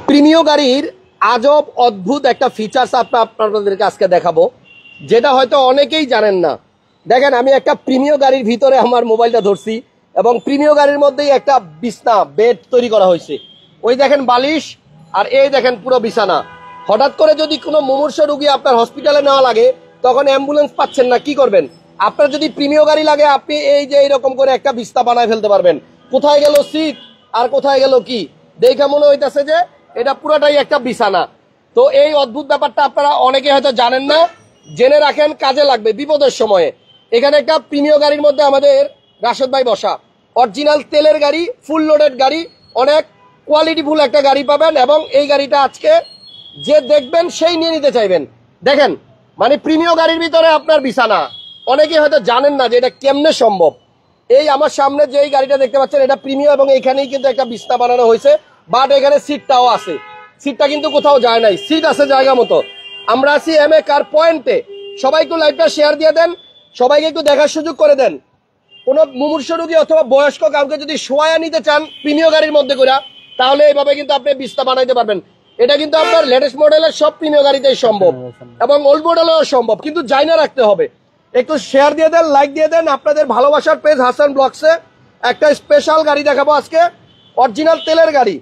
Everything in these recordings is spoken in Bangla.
প্রিমিয় গাড়ির আজব অদ্ভুত একটা ফিচার্স আপনাদেরকে আজকে দেখাবো, যেটা হয়তো অনেকেই জানেন না। দেখেন, আমি একটা প্রিমিয় গাড়ির ভিতরে আমার মোবাইলটা ধরছি এবং প্রিমিয় গাড়ির মধ্যেই একটা বিছনা বেড তৈরি করা হয়েছে। ওই দেখেন বালিশ, আর এই দেখেন পুরো বিছানা। হঠাৎ করে যদি কোনো মুমূর্ষু রোগী আপনার হসপিটালে নেওয়া লাগে, তখন অ্যাম্বুলেন্স পাচ্ছেন না, কি করবেন? আপনার যদি প্রিমিয় গাড়ি লাগে, আপনি এই যে এইরকম করে একটা বিছনা বানায় ফেলতে পারবেন। কোথায় গেল সিট আর কোথায় গেল কি, দেখে মনে হইতেছে যে এটা পুরোটাই একটা বিছানা। তো এই অদ্ভুত ব্যাপারটা আপনারা অনেকে হয়তো জানেন না, জেনে রাখেন, কাজে লাগবে বিপদের সময়ে। এখানে একটা প্রিমিয় গাড়ির মধ্যে আমাদের রাশেদ ভাই বসা, অরিজিনাল তেলের গাড়ি, ফুল লোডেড গাড়ি, অনেক কোয়ালিটিফুল একটা গাড়ি পাবেন। এবং এই গাড়িটা আজকে যে দেখবেন সেই নিয়ে নিতে চাইবেন। দেখেন, মানে প্রিমিয় গাড়ির ভিতরে আপনার বিছানা, অনেকে হয়তো জানেন না যে এটা কেমনে সম্ভব। এই আমার সামনে যে এই গাড়িটা দেখতে পাচ্ছেন, এটা প্রিমিয় এবং এখানেই কিন্তু একটা বিছনা বানানো হয়েছে, বাট এখানে সিটটাও আছে। সিটটা কিন্তু কোথাও যায় নাই, সিট আছে জায়গা মতো। আমরা আছি MA কার পয়েন্টে। সবাই একটু লাইভটা শেয়ার দিয়ে দেন, সবাইকে একটু দেখার সুযোগ করে দেন। কোনো মুমূর্ষু রোগী অথবা বয়স্ক কাউকে যদি শোয়া নিতে চান প্রিমিয় গাড়ির মধ্যে করে, তাহলে এইভাবে কিন্তু আপনি বিছনা বানাইতে পারবেন। এটা কিন্তু আপনার লেটেস্ট মডেলের সব প্রিমিয় গাড়িতেই সম্ভব এবং ওল্ড মডেলেও সম্ভব, কিন্তু জাইনা রাখতে হবে। একটু শেয়ার দিয়ে দেন, লাইক দিয়ে দেন। আপনাদের ভালোবাসার পেজ হাসান ব্লগসে একটা স্পেশাল গাড়ি দেখাবো আজকে, অরিজিনাল তেলের গাড়ি।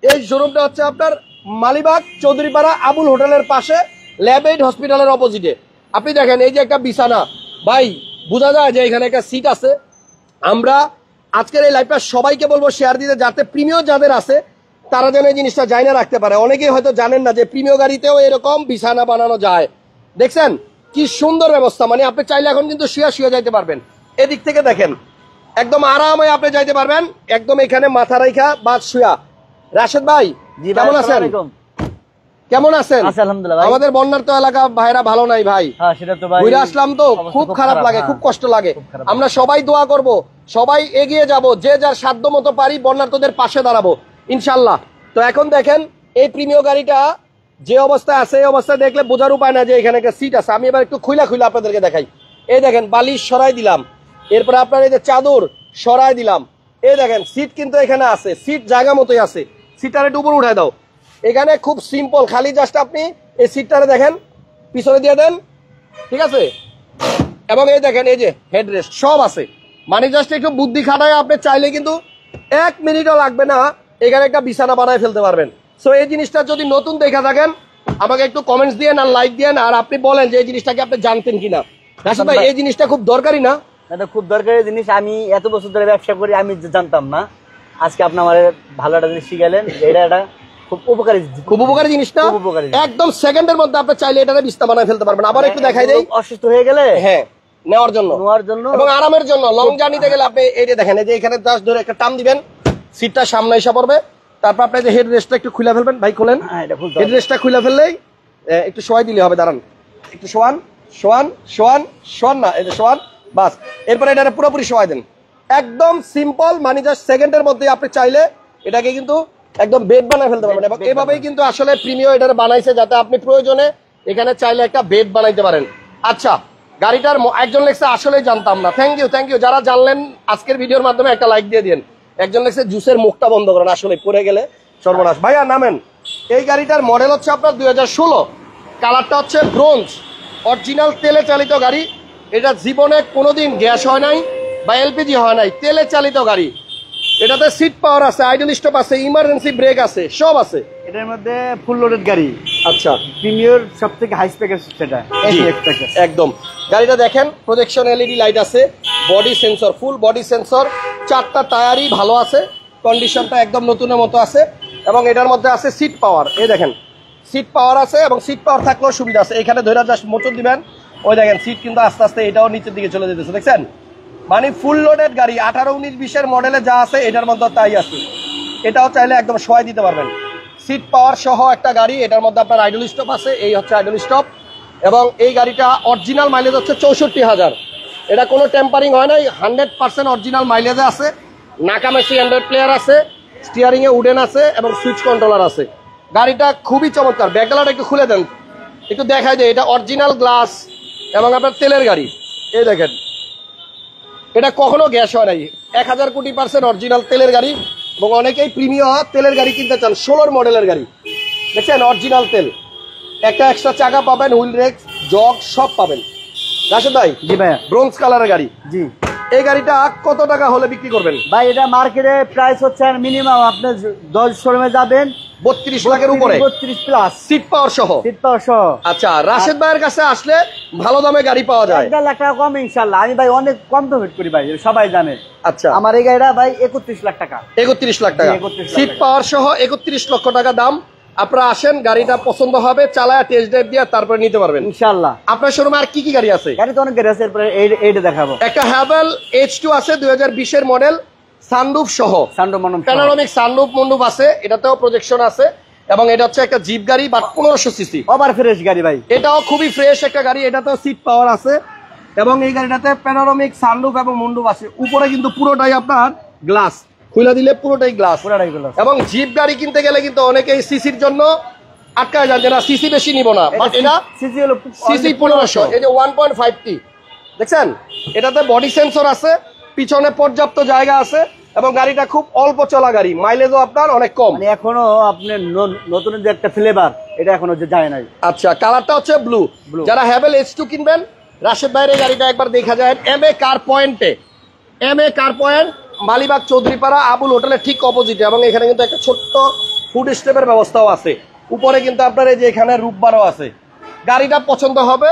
এই শোরুমটা হচ্ছে আপনার মালিবাগ চৌধুরীপাড়া আবুল হোটেলের পাশে, ল্যাব এইড হসপিটালের অপোজিটে। আপনি দেখেন, এই যে একটা বিছানা, ভাই বোঝা যায় যে এখানে একটা সিট আছে। আমরা আজকের এই লাইভটা সবাইকে বলবো শেয়ার দিতে, যাতে প্রিমিয় যাদের আছে তারা যেন এই জিনিসটা জানা রাখতে পারে। অনেকেই হয়তো জানেন না যে প্রিমিয় গাড়িতেও এরকম বিছানা বানানো যায়। দেখছেন কি সুন্দর ব্যবস্থা, মানে আপনি চাইলে এখন কিন্তু শুয়ে যাইতে পারবেন। এদিক থেকে দেখেন, একদম আরামে আপনি যাইতে পারবেন, একদম এখানে মাথা রাইখা বা শুয়া। রাশেদ ভাই কেমন আছেন? কেমন আছেন? আমাদের বন্যার তো এলাকা ভাইরা ভালো নাই ভাই, ঘুরে আসলাম তো খুব খারাপ লাগে, খুব কষ্ট লাগে। আমরা সবাই দোয়া করব, সবাই এগিয়ে যাব, যে যার সাধ্য মতো পারি বন্যার্তদের পাশে দাঁড়াবো ইনশাল্লাহ। তো এখন দেখেন এই প্রিমিয় গাড়িটা যে অবস্থায় আছে, এই অবস্থায় দেখলে বোঝার উপায় না যে এখানে একটা সিট আছে। আমি এবার একটু খুইলা আপনাদেরকে দেখাই। এই দেখেন বালিশ সরাই দিলাম, এরপরে আপনার এই যে চাদর সরাই দিলাম। এই দেখেন সিট কিন্তু এখানে আছে, সিট জায়গা মতোই আছে। সিটটার একটু উপর উঠাই দাও। এখানে খুব সিম্পল, খালি জাস্ট আপনি এই সিটটারে দেখেন পিছনে দিয়ে দেন, ঠিক আছে? এবং এই দেখেন এই যে হেডরেস্ট সব আছে, মানে জাস্ট একটু বুদ্ধি খাটায় আপনি চাইলে কিন্তু 1 মিনিটও লাগবে না, এখানে একটা বিছানা বানায় ফেলতে পারবেন। সো এই জিনিসটা যদি নতুন দেখা থাকেন, আমাকে একটু কমেন্টস দিয়ে আর লাইক দিয়ে, আর আপনি বলেন যে এই জিনিসটাকে আপনি জানতেন কিনা। রাশিদ ভাই, এই জিনিসটা খুব দরকারি না? এটা খুব দরকারি জিনিস। আমি এত বছর ধরে ব্যবসা করি, আমি জানতাম না। আজকে আপনি আমার ভালো একটা জিনিস শিখালেন। এটা খুব উপকারী, খুব উপকারী জিনিসটা। একদম সেকেন্ডের মধ্যে আপনি চাইলে এটারে বিছনা বানায় ফেলতে পারবেন। আবার একটু দেখাই দেই, অসুস্থ হয়ে গেলে হ্যাঁ নেওয়ার জন্য এবং আরামের জন্য, লং জার্নিতে গেলে আপনি এই যে দেখেন, এই যে এখানে জাস্ট ধরে একটা টান দিবেন, সিটটা সামনে এসে পড়বে। তারপর আপনি যে হেড রেস্টটা একটু খুলে ফেলবেন, ভাই খোলেন। হেড রেস্টটা খুলে ফেললেই একটু শোয়াই দিলে হবে। দাঁড়ান, একটু শোয়ান শোয়ান শোয়ান শোয়ান না, এই যে শোয়ান, বাস। এরপরে এটা পুরোপুরি শোয়াই দেন। একদম সিম্পল, মানে জাস্ট সেকেন্ডের মধ্যে আপনি চাইলে এটাকে কিন্তু একদম বেড বানায় ফেলতে পারবেন। এবং এভাবেই কিন্তু আসলে প্রিমিয় এটা বানাইছে, যাতে আপনি প্রয়োজনে এখানে চাইলে একটা বেড বানাইতে পারেন। আচ্ছা, গাড়িটার একজন লেখছে আসলেই জানতাম না। থ্যাংক ইউ যারা জানলেন আজকের ভিডিওর মাধ্যমে একটা লাইক দিয়ে দিন। একজন লেখছে জুসের মুখটা বন্ধ করেন, আসলে পড়ে গেলে সর্বনাশ। ভাইয়া নামেন। এই গাড়িটার মডেল হচ্ছে আপনার 2016, কালারটা হচ্ছে ব্রোঞ্জ, অরিজিনাল তেলে চালিত গাড়ি। এটা জীবনে কোনোদিন গ্যাস হয় নাই বা LPG হয় নাই, তেলে চালিত গাড়ি। এটাতে সিট পাওয়ার আছে, আইডল স্টপ আছে, ইমার্জেন্সি ব্রেক আছে, সব আছে। এটার মধ্যে ফুল লোডেড গাড়ি। আচ্ছা, প্রিমিয়ার সবথেকে হাই স্পেকের সেটা একদম। গাড়িটা দেখেন, প্রজেকশন LED লাইট আছে, body sensor, full body sensor, 4টা টায়ারই ভালো আছে, কন্ডিশনটা একদম নতুনের মতো আছে। এবং এটার মধ্যে আছে সিট পাওয়ার। এই দেখেন সিট পাওয়ার আছে, এবং সিট পাওয়ার থাকলেও সুবিধা আছে। এখানে ধরে জাস্ট মোচড় দিবেন, ওই দেখেন সিট কিন্তু আস্তে আস্তে এটাও নিচের দিকে চলে যেতেছে, দেখছেন? মানে ফুল লোডেড গাড়ি। 18, 19, 20-এর মডেলে যা আছে এটার মধ্যে তাই আছে। এটাও চাইলে একদম শোয়াই দিতে পারবেন। সিট পাওয়ার সহ একটা গাড়ি। এটার মধ্যে আপনার আইডল স্টপ আছে, এই হচ্ছে আইডল স্টপ। এবং এই গাড়িটা অরিজিনাল মাইলেজ হচ্ছে 64,000। এটা কোনো টেম্পারিং হয় নাই, 100% অরিজিনাল মাইলেজে আছে। নাকামেসি অ্যান্ড্রয়েড প্লেয়ার আছে, স্টিয়ারিংয়ে উডেন আছে এবং সুইচ কন্ট্রোলার আছে। গাড়িটা খুবই চমৎকার। ব্যাকগ্লাউন্ড একটু খুলে দেন, একটু দেখাই দেয়। এটা অরিজিনাল গ্লাস এবং আপনার তেলের গাড়ি। এই দেখেন, এটা কখনো গ্যাস হয় নাই, 1000 কোটি % অরিজিনাল তেলের গাড়ি। এবং অনেকেই প্রিমিয়াম তেলের গাড়ি কিনতে চান, 16 মডেলের গাড়ি। দেখছেন অরিজিনাল তেল, একটা এক্সট্রা চাকা পাবেন, হুইল রেক্স, জগ সব পাবেন। রাশেদ ভাই, জি ভাইয়া, ব্রোঞ্জ কালারের গাড়ি, জি এই গাড়িটা কত টাকা হলে বিক্রি করবেন? ভাই এটা মার্কেটে প্রাইস হচ্ছে মিনিমাম আপনি 10 শোরুমে যাবেন 32 লাখের উপরে, 32 প্লাস সিট পাওয়ার সহ। সিট পাওয়ার সহ। আচ্ছা, রাশেদ ভাইয়ের কাছে আসলে ভালো দামে গাড়ি পাওয়া যায়। 1.5 লাখ টাকা কম ইনশাআল্লাহ। আমি ভাই অনেক কম পেমেন্ট করি ভাই, সবাই জানে। আচ্ছা, আমার এই গাড়িটা ভাই 31 লাখ টাকা। 31 লাখ টাকা, 31 লাখ সিট টাকা। পাওয়ার সহ 31 লক্ষ টাকা দাম। আপনারা আসেন, গাড়িটা পছন্দ হবে, চালায় টেস্ট ড্রাইভ দিয়ে তারপরে নিতে পারবেন ইনশাআল্লাহ। আপনার শোরুমে আর কি কি গাড়ি আছে? গাড়ি তো অনেক গাড়ি আছে, এরপরে এইটা দেখাবো। একটা হ্যাভেল H2 আছে 2020 এর মডেল, সানরুফ সহ, সানরুফ মন্ডপ প্যানোরামিক সানরুফ মন্ডপ আছে, এটাতেও প্রজেকশন আছে, এবং এটা হচ্ছে একটা জিপ গাড়ি বাট 1500 সিসি। ওভার ফ্রেশ গাড়ি ভাই, এটাও খুবই ফ্রেশ একটা গাড়ি, এটাতেও সিট পাওয়ার আছে, এবং এই গাড়িটাতে প্যানোরামিক সানরুফ এবং মন্ডপ আছে। উপরে কিন্তু পুরোটাই আপনার গ্লাস, খুলে দিলে পুরোটাই গ্লাস। পুরাটাই গুলো। এবং জিপ গাড়ি কিনতে গেলে কিন্তু অনেকেই সিসির জন্য আটকায় যান যে না সিসি বেশি নিব না, বাট এটা সিসি হলো সিসি 1500। এই যে 1.5T দেখছেন, এটাতে বডি সেন্সর আছে, পিছনে পর্যাপ্ত জায়গা আছে, এবং গাড়িটা খুব অল্প চলা গাড়ি, মাইলেজও আপনার অনেক কম। মানে এখনো আপনার নতুন যে একটা ফ্লেভার, এটা এখনো যে যায় নাই। আচ্ছা, কালারটা হচ্ছে ব্লু। যারা হ্যাভেল H2 কিনবেন, রাশেদ ভাইয়ের এই গাড়িটা একবার দেখা যায় MA কার পয়েন্টে, MA কার পয়েন্ট, মালিবাগ চৌধুরীপাড়া আবুল হোটেলের ঠিক অপোজিটে, এবং এখানে কিন্তু একটা ছোট্ট ফুড স্টেপের ব্যবস্থাও আছে। উপরে কিন্তু আপনার এই যে এখানে রূপবারও আছে। গাড়িটা পছন্দ হবে,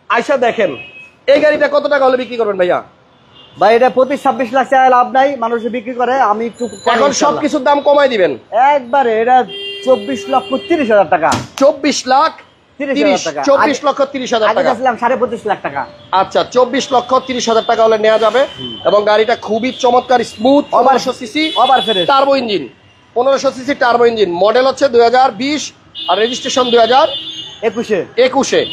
আয়সা দেখেন। এই গাড়িটা কত টাকা হলে বিক্রি করবেন ভাইয়া? ভাই এটা প্রতি 26 লাখ টাকা লাভ নাই, মানুষ বিক্রি করে, আমি একটু এখন সবকিছুর দাম কমাই দিবেন একবারে। এটা 24,30,000 টাকা। 24 লাখ 30,000 টাকা। 24 লক্ষ 30,000 আগে টাকা। ছিলাম 25.5 লাখ টাকা। আচ্ছা, 24 লক্ষ 30,000 টাকা হলে নেওয়া যাবে, এবং গাড়িটা খুবই চমৎকার, smooth, 1500 CC over fresh turbo engine, 1500 CC turbo engine, model হচ্ছে 2020 আর রেজিস্ট্রেশন 2021।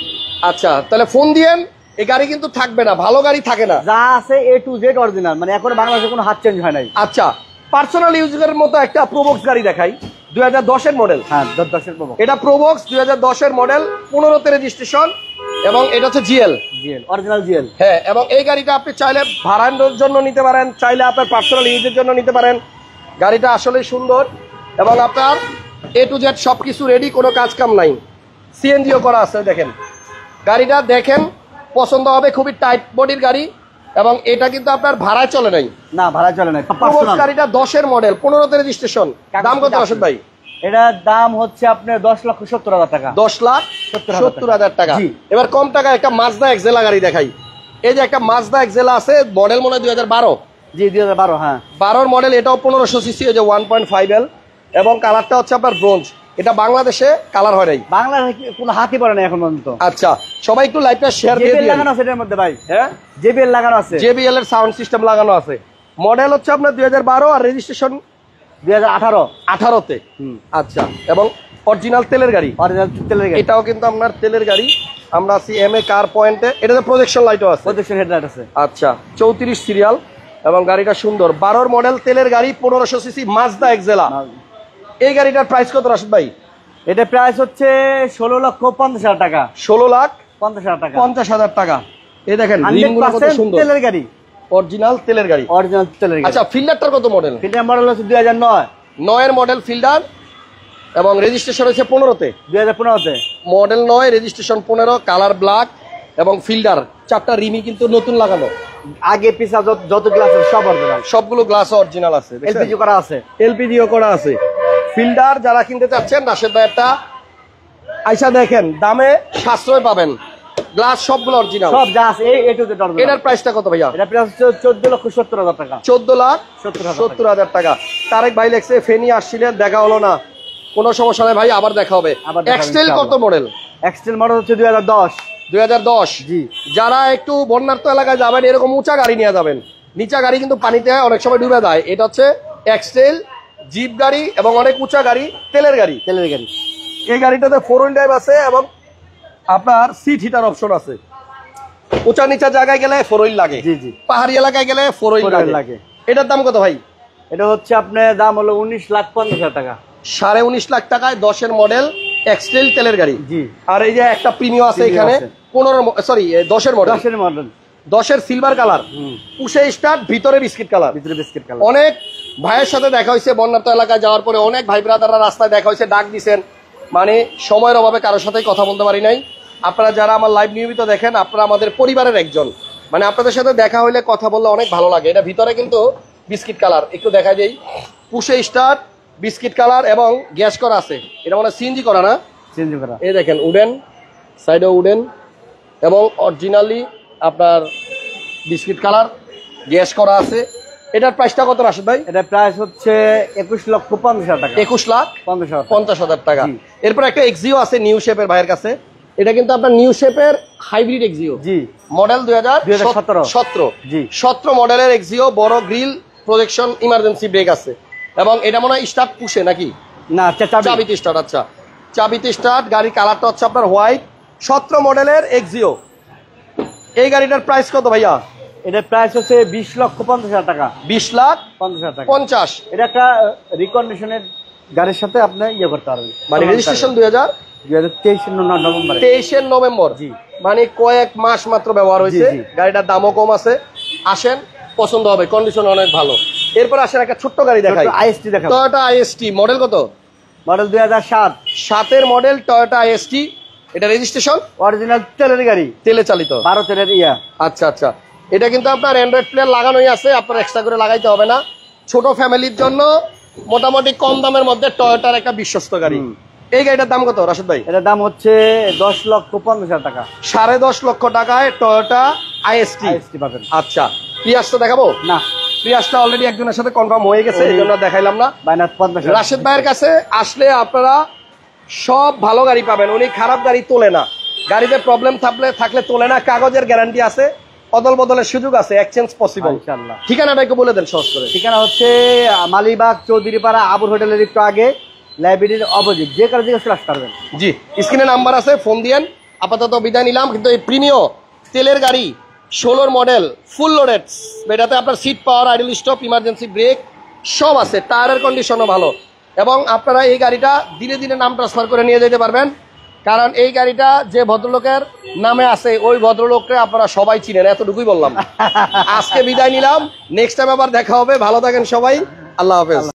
আচ্ছা, তাহলে ফোন দিয়েন, এই গাড়ি কিন্তু থাকবে না, ভালো গাড়ি থাকে না, যা আছে A to Z অরিজিনাল, মানে এখন বাংলাদেশে কোনো হাত চেঞ্জ হয় নাই। আচ্ছা, পার্সোনাল ইউজের মতো একটা প্রোবক্স গাড়ি দেখাই, 2010 এর মডেল। হ্যাঁ, 10 পাবো। এটা প্রোবক্স 2010 এর মডেল, 15তে রেজিস্ট্রেশন, এবং এটা হচ্ছে জিএল, অরিজিনাল জিএল। হ্যাঁ, এবং এই গাড়িটা আপনি চাইলে ভাড়ার জন্য নিতে পারেন, চাইলে আপনার পার্সোনাল ইউজের জন্য নিতে পারেন। গাড়িটা আসলে সুন্দর, এবং আপনার A to Z সবকিছু রেডি, কোনো কাজ কাম নাই, সিএনজিও করা আছে। দেখেন গাড়িটা, দেখেন পছন্দ হবে, খুবই টাইট বডির গাড়ি, এবং এটা কিন্তু আপনার ভাড়ায় চলে নাই, না ভাড়া চলে না। গাড়িটা 10 এর মডেল, 15তে রেজিস্ট্রেশন। দাম কত রাশেদ ভাই? এটার দাম হচ্ছে আপনার 10,70,000 টাকা। 10,70,000 টাকা। জি। এবার কম টাকা একটা মাজদা এক্সেলা গাড়ি দেখাই। এই যে একটা মাজদা এক্সেলা আছে, মডেল মনে হয় 2012। জি 2012। হ্যাঁ, 12 মডেল, এটাও 1500 সিসি, যে 1.5L, এবং কালারটা হচ্ছে আপনার ব্রোঞ্জ। এটা বাংলাদেশে কালার হয় নাই, বাংলার কোনো হাতই পড়ে না এখন পর্যন্ত। আচ্ছা, সবাই একটু লাইভটা শেয়ার দিয়ে জেবিএল দিন। লাগানো আছে এটার মধ্যে ভাই। হ্যাঁ, জেবিএল লাগানো আছে, JBL এর সাউন্ড সিস্টেম লাগানো আছে। মডেল হচ্ছে আপনার 2012 আর রেজিস্ট্রেশন 2018। তে। আচ্ছা, এবং অরিজিনাল তেলের গাড়ি, অরিজিনাল তেলের গাড়ি। এটাও কিন্তু আপনার তেলের গাড়ি। আমরা আছি MA কার পয়েন্টে, এটাতে প্রজেকশন লাইটও আছে। প্রজেকশন হেডলাইট আছে। আচ্ছা, 34 সিরিয়াল, এবং গাড়িটা সুন্দর, 12 মডেল তেলের গাড়ি, 1500 সিসি মাজদা এক্সেলা। এই গাড়িটার প্রাইস কত রাশেদ ভাই? এটা প্রাইস হচ্ছে 16,50,000 টাকা। 16,50,000 টাকা। 50,000 টাকা। এই দেখেন রিমগুলো কত 100% সুন্দর, তেলের গাড়ি, অরিজিনাল তেলের গাড়ি। অরিজিনাল তেলের গাড়ি। আচ্ছা, ফিল্ডারটার কত মডেল? ফিল্টার মডেল হচ্ছে 2009। 9 এর মডেল ফিল্ডার, এবং রেজিস্ট্রেশন হচ্ছে 15তে। 2015-তে মডেল 9, রেজিস্ট্রেশন 15, কালার ব্ল্যাক, এবং ফিল্ডার 4টা রিমি কিন্তু নতুন লাগানো, আগে পিছা যত গ্লাস আছে সব অরিজিনাল, সবগুলো গ্লাস অরিজিনাল আছে, এলপিজি করা আছে, এলপিজিও করা আছে। ফিল্ডার যারা কিনতে চাচ্ছেন, রাশেদ ভাইয়েরটা আইসা দেখেন, দামে সাশ্রয় পাবেন, গ্লাস সবগুলো অরিজিনাল, সব যা আছে A to Z অরিজিনাল। এটার প্রাইসটা কত ভাইয়া? এটা প্রাইস হচ্ছে 14,70,000 টাকা। 14,70,000 টাকা। তারেক ভাই লেখছে ফেনী আসছিলেন, দেখা হলো না, কোনো সমস্যা নাই ভাই, আবার দেখা হবে। এক্সটেল কত মডেল? এক্সটেল মডেল হচ্ছে 2010। 2010। জি। যারা একটু বন্যার্ত এলাকায় যাবেন, এরকম উঁচা গাড়ি নিয়ে যাবেন, নিচা গাড়ি কিন্তু পানিতে অনেক সময় ডুবে যায়। এটা হচ্ছে এক্সটেল জিপ গাড়ি, এবং অনেক উঁচা গাড়ি, তেলের গাড়ি। এই গাড়িটাতে 4 হুইল ড্রাইভ আছে, এবং আপনার সিট হিটার অপশন আছে। উঁচা নিচা জায়গায় গেলে 4 হুইল লাগে, জি জি, পাহাড়ি এলাকায় গেলে 4 হুইল লাগে। এটার দাম কত ভাই? এটা হচ্ছে আপনার দাম হলো 19,50,000 টাকা। 19.5 লাখ টাকায় 10 এর মডেল এক্সটেল তেলের গাড়ি। জি। আর এই যে একটা প্রিমিয়াম আছে এখানে, 10 এর মডেল, 10 এর সিলভার কালার, পুশে স্টার্ট, ভিতরে বিস্কিট কালার। অনেক ভাইয়ের সাথে দেখা হয়েছে বন্যার্ত এলাকায় যাওয়ার পরে, অনেক ভাই ব্রাদাররা রাস্তায় দেখা হয়েছে, ডাক দিছেন, মানে সময়ের অভাবে কারোর সাথেই কথা বলতে পারি নাই। আপনারা যারা আমার লাইভ নিয়মিত দেখেন, আপনারা আমাদের পরিবারের একজন, মানে আপনাদের সাথে দেখা হইলে কথা বললে অনেক ভালো লাগে। এটা ভিতরে কিন্তু বিস্কিট কালার, একটু দেখা যাই, পুশে স্টার্ট, বিস্কিট কালার এবং গ্যাস করা আছে। এটা মানে সিএনজি করা না, চেঞ্জ করা। এই দেখেন উডেন, সাইডে উডেন এবং অরিজিনালি আপনার বিস্কিট কালার, গ্যাস করা আছে। এটার প্রাইসটা কত রাশেদ ভাই? এটা প্রাইস হচ্ছে 21,50,000 টাকা। 21,50,000 টাকা। জি। এরপর একটা এক্সিও আছে নিউ শেপের ভাইয়ের কাছে। এটা কিন্তু আপনার নিউ শেপের হাইব্রিড এক্সিও, জি, মডেল 2017। জি। 17 মডেলের এক্সিও, বড় গ্রিল, প্রজেকশন, ইমার্জেন্সি ব্রেক আছে এবং এটা মনে হয় স্টার্ট পুশে নাকি না, চাবিতে স্টার্ট। আচ্ছা, চাবিতে স্টার্ট। গাড়ির কালারটা হচ্ছে আপনার হোয়াইট, 17 মডেলের এক্সিও। এই গাড়িটার প্রাইস কত ভাইয়া? এটার প্রাইস হচ্ছে 20,50,000 টাকা। 20,50,000 টাকা। 50। এটা একটা রিকন্ডিশনের গাড়ির সাথে আপনি ইয়ে করতে পারবেন, মানে রেজিস্ট্রেশন 2023 নভেম্বরে। 2023 নভেম্বর, জি। মানে কয়েক মাস মাত্র ব্যবহার হয়েছে। জি। গাড়িটার দামও কম আছে। আসেন, পছন্দ হবে, কন্ডিশন অনেক ভালো। এরপর আসেন একটা ছোট্ট গাড়ি দেখাই, আইএসটি দেখাবো। Toyota IST. মডেল কত? মডেল 2007। 7-এর মডেল টয়োটা আইএসটি। এটা রেজিস্ট্রেশন অরিজিনাল তেলের গাড়ি, তেলে চালিত। 12 তেলের ইয়া। আচ্ছা আচ্ছা, এটা কিন্তু আপনার অ্যান্ড্রয়েড প্লেয়ার লাগানোই আছে, আপনার এক্সট্রা করে লাগাইতে হবে না। ছোট ফ্যামিলির জন্য মোটামুটি কম দামের মধ্যে টয়োটার একটা বিশ্বস্ত গাড়ি। এই গাড়িটার দাম কত রাশেদ ভাই? এটার দাম হচ্ছে 10,50,000 টাকা। 10.5 লক্ষ টাকায় টয়োটা আইএসটি পাবেন। আচ্ছা, প্রিয়াসটা দেখাবো না, প্রিয়াসটা অলরেডি একজনের সাথে কনফার্ম হয়ে গেছে, এই জন্য দেখাইলাম না। -50,000। রাশেদ ভাইয়ের কাছে আসলে আপনারা সব ভালো গাড়ি পাবেন, উনি খারাপ গাড়ি তোলে না, গাড়িতে প্রবলেম থাকলে তোলে না। কাগজের গ্যারান্টি আছে, অদল বদলের সুযোগ আছে, এক্সচেঞ্জ পসিবল ইনশাআল্লাহ। ঠিকানাটা একটু বলে দেন সহজ করে। ঠিকানা হচ্ছে মালিবাগ চৌধুরীপাড়া আবুর হোটেলের একটু আগে, লাইব্রেরির অপোজিট। যে কারো দিকে আসতে পারবেন। জি, স্ক্রিনে নাম্বার আছে, ফোন দিয়েন। আপাতত বিদায় নিলাম। কিন্তু এই প্রিমিয় তেলের গাড়ি 16 মডেল ফুল লোডেড, এটাতে আপনার seat power, idle stop, emergency brake সব আছে, টায়ারের কন্ডিশনও ভালো এবং আপনারা এই গাড়িটা ধীরে ধীরে নাম ট্রান্সফার করে নিয়ে যেতে পারবেন। কারণ এই গাড়িটা যে ভদ্রলোকের নামে আছে ওই ভদ্রলোককে আপনারা সবাই চিনেন, এতটুকুই বললাম। আজকে বিদায় নিলাম, নেক্সট টাইম আবার দেখা হবে। ভালো থাকেন সবাই, আল্লাহ হাফেজ।